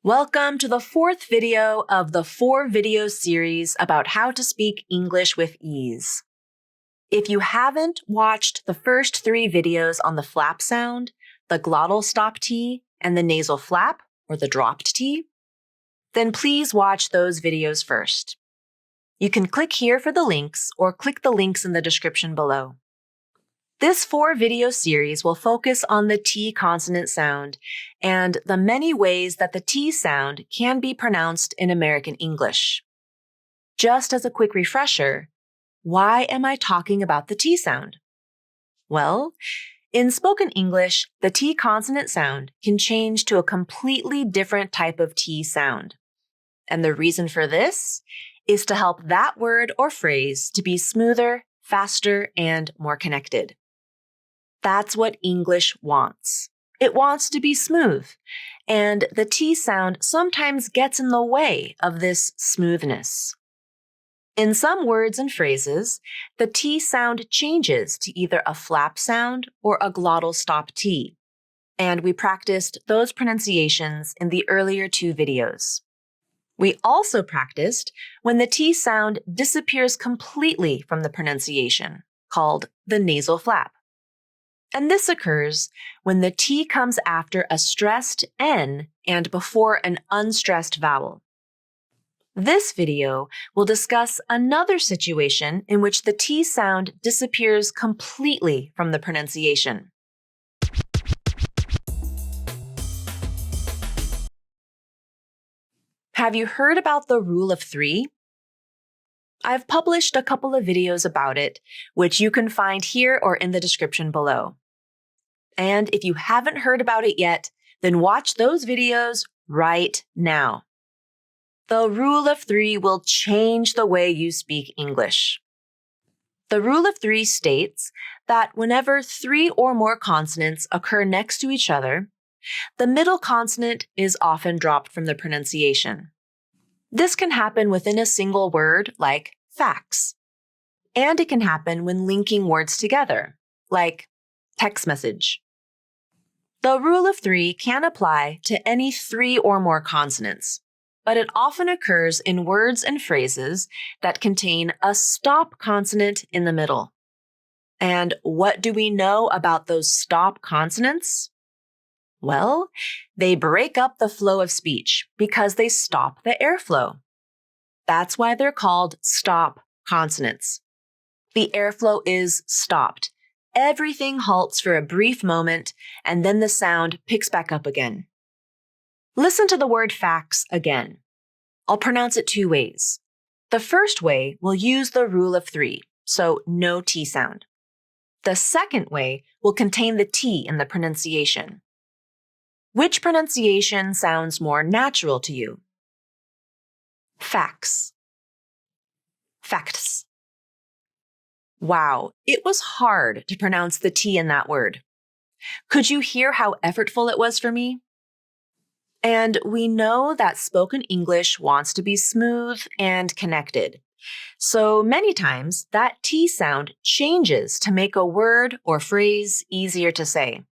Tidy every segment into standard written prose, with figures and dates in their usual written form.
Welcome to the fourth video of the 4-video series about how to speak English with ease. If you haven't watched the first 3 videos on the flap sound, the glottal stop T, and the nasal flap, or the dropped T, then please watch those videos first. You can click here for the links or click the links in the description below. This 4-video series will focus on the T consonant sound and the many ways that the T sound can be pronounced in American English. Just as a quick refresher, why am I talking about the T sound? Well, in spoken English, the T consonant sound can change to a completely different type of T sound. And the reason for this is to help that word or phrase to be smoother, faster, and more connected. That's what English wants. It wants to be smooth, and the T sound sometimes gets in the way of this smoothness. In some words and phrases, the T sound changes to either a flap sound or a glottal stop T, and we practiced those pronunciations in the earlier 2 videos. We also practiced when the T sound disappears completely from the pronunciation, called the nasal flap. And this occurs when the T comes after a stressed N and before an unstressed vowel. This video will discuss another situation in which the T sound disappears completely from the pronunciation. Have you heard about the rule of 3? I've published a couple of videos about it, which you can find here or in the description below. And if you haven't heard about it yet, then watch those videos right now. The rule of 3 will change the way you speak English. The rule of 3 states that whenever 3 or more consonants occur next to each other, the middle consonant is often dropped from the pronunciation. This can happen within a single word, like fax. And it can happen when linking words together, like text message. The rule of 3 can apply to any 3 or more consonants, but it often occurs in words and phrases that contain a stop consonant in the middle. And what do we know about those stop consonants? Well, they break up the flow of speech because they stop the airflow. That's why they're called stop consonants. The airflow is stopped. Everything halts for a brief moment, and then the sound picks back up again. Listen to the word fax again. I'll pronounce it 2 ways. The first way will use the rule of 3, so no T sound. The second way will contain the T in the pronunciation. Which pronunciation sounds more natural to you? Fax. Facts. Wow, it was hard to pronounce the T in that word. Could you hear how effortful it was for me? And we know that spoken English wants to be smooth and connected. So many times that T sound changes to make a word or phrase easier to say.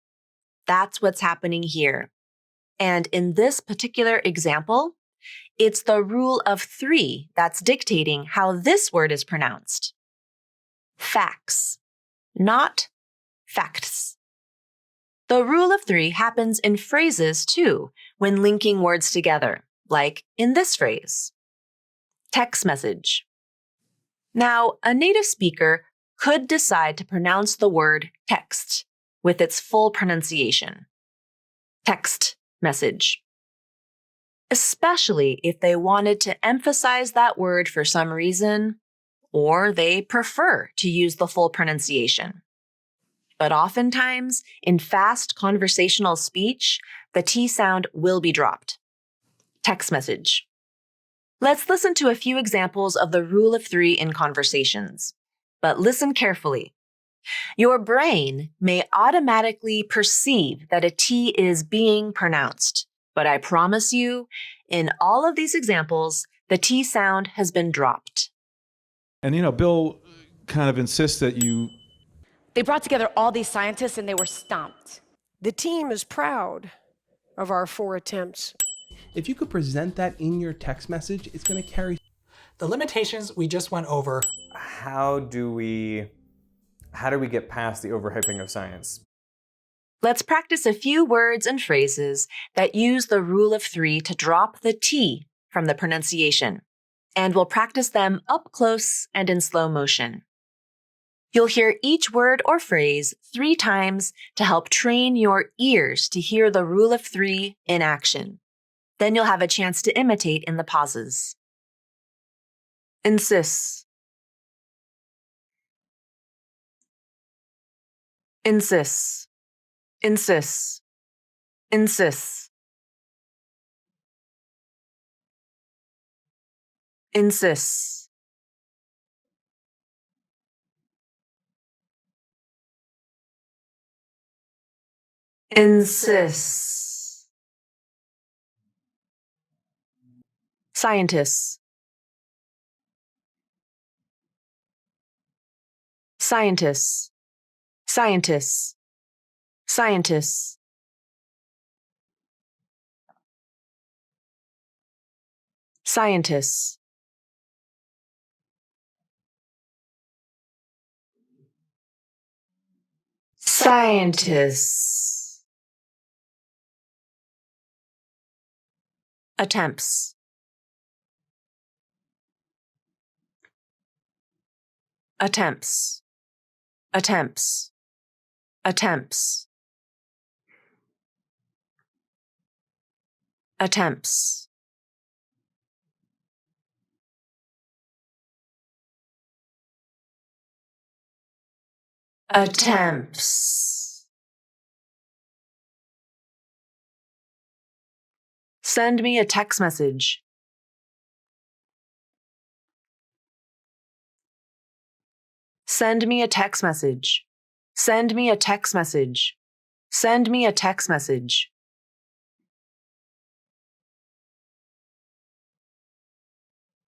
That's what's happening here. And in this particular example, it's the rule of 3 that's dictating how this word is pronounced. Facts, not facts. The rule of 3 happens in phrases too, when linking words together, like in this phrase. Text message. Now, a native speaker could decide to pronounce the word text with its full pronunciation. Text message. Especially if they wanted to emphasize that word for some reason, or they prefer to use the full pronunciation. But oftentimes, in fast conversational speech, the T sound will be dropped. Text message. Let's listen to a few examples of the rule of 3 in conversations. But listen carefully. Your brain may automatically perceive that a T is being pronounced, but I promise you, in all of these examples, the T sound has been dropped. And Bill kind of insists that you... They brought together all these scientists and they were stumped. The team is proud of our 4 attempts. If you could present that in your text message, it's going to carry. The limitations we just went over. How do we get past the overhyping of science? Let's practice a few words and phrases that use the rule of 3 to drop the T from the pronunciation, and we'll practice them up close and in slow motion. You'll hear each word or phrase 3 times to help train your ears to hear the rule of 3 in action. Then you'll have a chance to imitate in the pauses. Insist. Insist. Insist. Insist. Insist. Insist. Scientists. Scientists. Scientists. Scientists. Scientists. Scientists. Attempts. Attempts. Attempts. Attempts. Attempts. Attempts. Send me a text message. Send me a text message. Send me a text message. Send me a text message.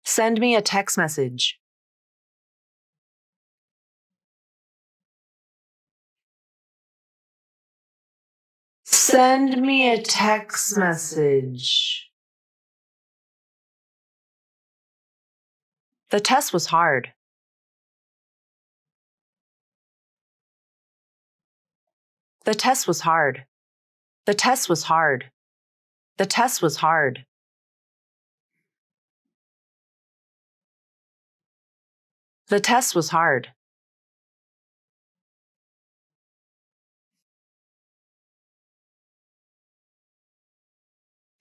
Send me a text message. Send me a text message. The test was hard. The test was hard. The test was hard. The test was hard. The test was hard.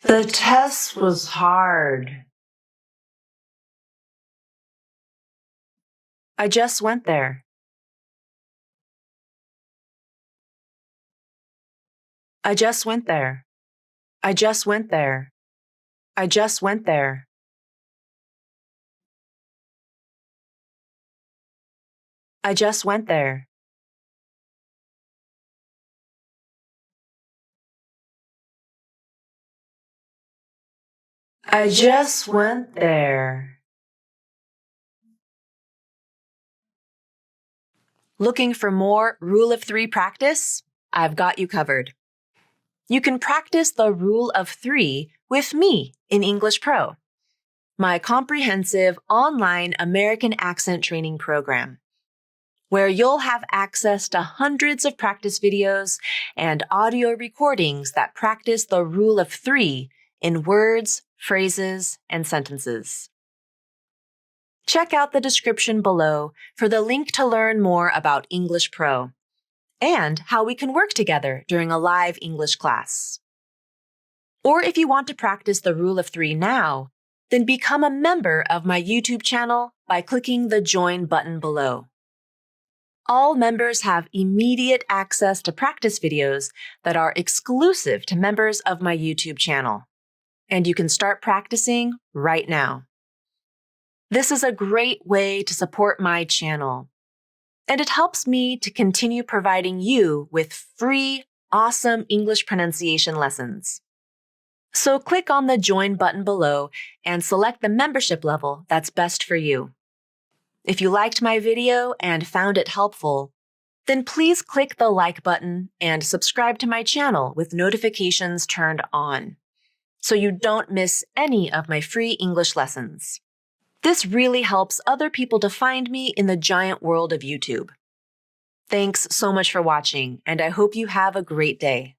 The test was hard. I just went there. I just went there. I just went there. I just went there. I just went there. I just went there. Looking for more Rule of 3 practice? I've got you covered. You can practice the Rule of 3 with me in English Pro, my comprehensive online American accent training program, where you'll have access to hundreds of practice videos and audio recordings that practice the Rule of 3 in words, phrases, and sentences. Check out the description below for the link to learn more about English Pro and how we can work together during a live English class. Or if you want to practice the Rule of 3 now, then become a member of my YouTube channel by clicking the Join button below. All members have immediate access to practice videos that are exclusive to members of my YouTube channel, and you can start practicing right now. This is a great way to support my channel, and it helps me to continue providing you with free, awesome English pronunciation lessons. So click on the Join button below and select the membership level that's best for you. If you liked my video and found it helpful, then please click the like button and subscribe to my channel with notifications turned on. so you don't miss any of my free English lessons. This really helps other people to find me in the giant world of YouTube. Thanks so much for watching, and I hope you have a great day.